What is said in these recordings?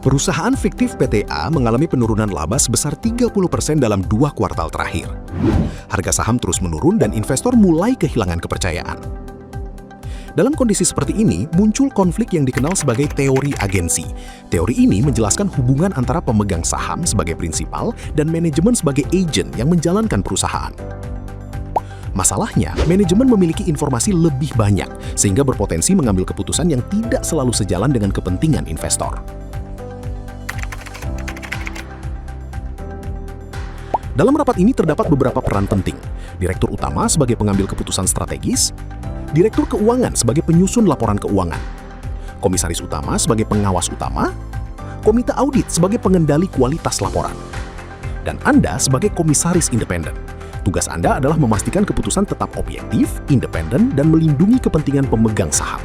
Perusahaan fiktif PTA mengalami penurunan laba sebesar 30% dalam 2 kuartal terakhir. Harga saham terus menurun dan investor mulai kehilangan kepercayaan. Dalam kondisi seperti ini, muncul konflik yang dikenal sebagai teori agensi. Teori ini menjelaskan hubungan antara pemegang saham sebagai prinsipal dan manajemen sebagai agen yang menjalankan perusahaan. Masalahnya, manajemen memiliki informasi lebih banyak, sehingga berpotensi mengambil keputusan yang tidak selalu sejalan dengan kepentingan investor. Dalam rapat ini terdapat beberapa peran penting. Direktur utama sebagai pengambil keputusan strategis, direktur keuangan sebagai penyusun laporan keuangan, komisaris utama sebagai pengawas utama, komite audit sebagai pengendali kualitas laporan, dan Anda sebagai komisaris independen. Tugas Anda adalah memastikan keputusan tetap objektif, independen, dan melindungi kepentingan pemegang saham.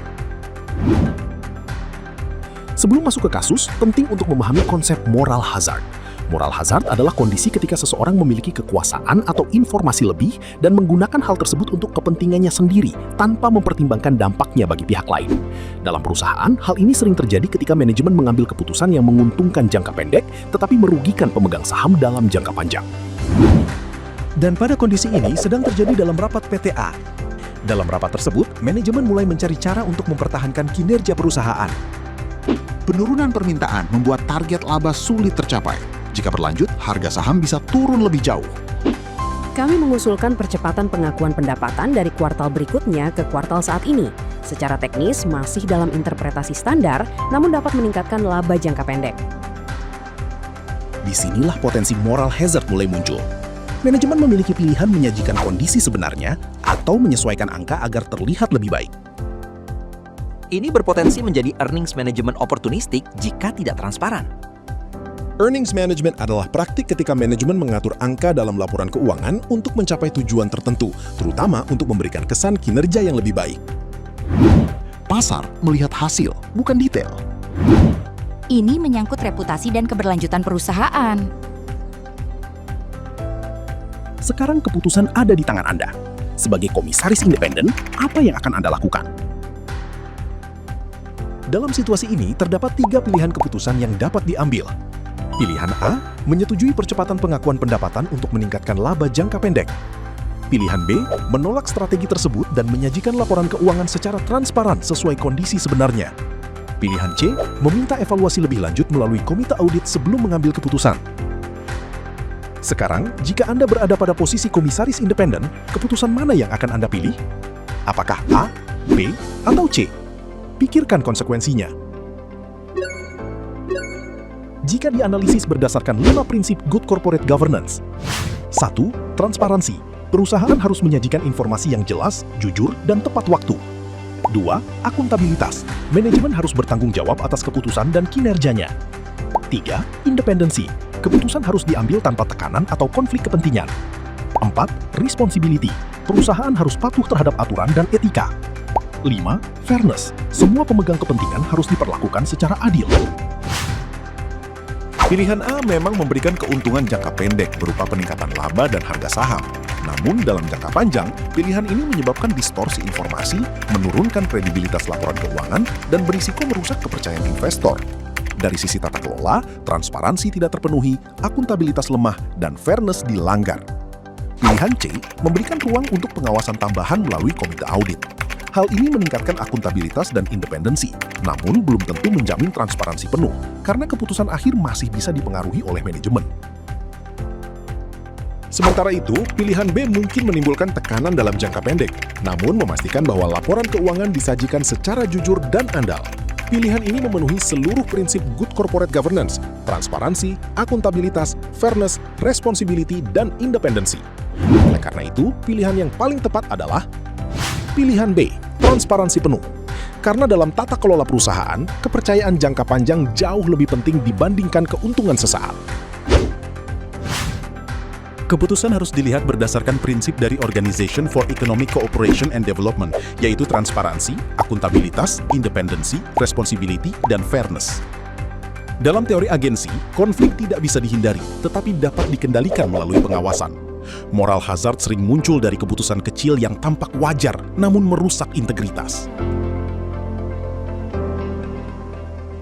Sebelum masuk ke kasus, penting untuk memahami konsep moral hazard. Moral hazard adalah kondisi ketika seseorang memiliki kekuasaan atau informasi lebih dan menggunakan hal tersebut untuk kepentingannya sendiri tanpa mempertimbangkan dampaknya bagi pihak lain. Dalam perusahaan, hal ini sering terjadi ketika manajemen mengambil keputusan yang menguntungkan jangka pendek tetapi merugikan pemegang saham dalam jangka panjang. Dan pada kondisi ini sedang terjadi dalam rapat PTA. Dalam rapat tersebut, manajemen mulai mencari cara untuk mempertahankan kinerja perusahaan. Penurunan permintaan membuat target laba sulit tercapai. Jika berlanjut, harga saham bisa turun lebih jauh. Kami mengusulkan percepatan pengakuan pendapatan dari kuartal berikutnya ke kuartal saat ini. Secara teknis masih dalam interpretasi standar, namun dapat meningkatkan laba jangka pendek. Disinilah potensi moral hazard mulai muncul. Manajemen memiliki pilihan menyajikan kondisi sebenarnya atau menyesuaikan angka agar terlihat lebih baik. Ini berpotensi menjadi earnings management opportunistic jika tidak transparan. Earnings management adalah praktik ketika manajemen mengatur angka dalam laporan keuangan untuk mencapai tujuan tertentu, terutama untuk memberikan kesan kinerja yang lebih baik. Pasar melihat hasil, bukan detail. Ini menyangkut reputasi dan keberlanjutan perusahaan. Sekarang keputusan ada di tangan Anda. Sebagai komisaris independen, apa yang akan Anda lakukan? Dalam situasi ini, terdapat 3 pilihan keputusan yang dapat diambil. Pilihan A, menyetujui percepatan pengakuan pendapatan untuk meningkatkan laba jangka pendek. Pilihan B, menolak strategi tersebut dan menyajikan laporan keuangan secara transparan sesuai kondisi sebenarnya. Pilihan C, meminta evaluasi lebih lanjut melalui komite audit sebelum mengambil keputusan. Sekarang, jika Anda berada pada posisi komisaris independen, keputusan mana yang akan Anda pilih? Apakah A, B, atau C? Pikirkan konsekuensinya. Jika dianalisis berdasarkan 5 prinsip Good Corporate Governance. 1. Transparansi. Perusahaan harus menyajikan informasi yang jelas, jujur, dan tepat waktu. 2. Akuntabilitas. Manajemen harus bertanggung jawab atas keputusan dan kinerjanya. 3. Independensi. Keputusan harus diambil tanpa tekanan atau konflik kepentingan. 4. Responsibility. Perusahaan harus patuh terhadap aturan dan etika. 5. Fairness. Semua pemegang kepentingan harus diperlakukan secara adil. Pilihan A memang memberikan keuntungan jangka pendek berupa peningkatan laba dan harga saham. Namun dalam jangka panjang, pilihan ini menyebabkan distorsi informasi, menurunkan kredibilitas laporan keuangan, dan berisiko merusak kepercayaan investor. Dari sisi tata kelola, transparansi tidak terpenuhi, akuntabilitas lemah, dan fairness dilanggar. Pilihan C memberikan ruang untuk pengawasan tambahan melalui komite audit. Hal ini meningkatkan akuntabilitas dan independensi, namun belum tentu menjamin transparansi penuh, karena keputusan akhir masih bisa dipengaruhi oleh manajemen. Sementara itu, pilihan B mungkin menimbulkan tekanan dalam jangka pendek, namun memastikan bahwa laporan keuangan disajikan secara jujur dan andal. Pilihan ini memenuhi seluruh prinsip Good Corporate Governance, transparansi, akuntabilitas, fairness, responsibility, dan independensi. Oleh karena itu, pilihan yang paling tepat adalah pilihan B, transparansi penuh. Karena dalam tata kelola perusahaan, kepercayaan jangka panjang jauh lebih penting dibandingkan keuntungan sesaat. Keputusan harus dilihat berdasarkan prinsip dari Organization for Economic Cooperation and Development, yaitu transparansi, akuntabilitas, independensi, responsibility, dan fairness. Dalam teori agensi, konflik tidak bisa dihindari, tetapi dapat dikendalikan melalui pengawasan. Moral hazard sering muncul dari keputusan kecil yang tampak wajar, namun merusak integritas.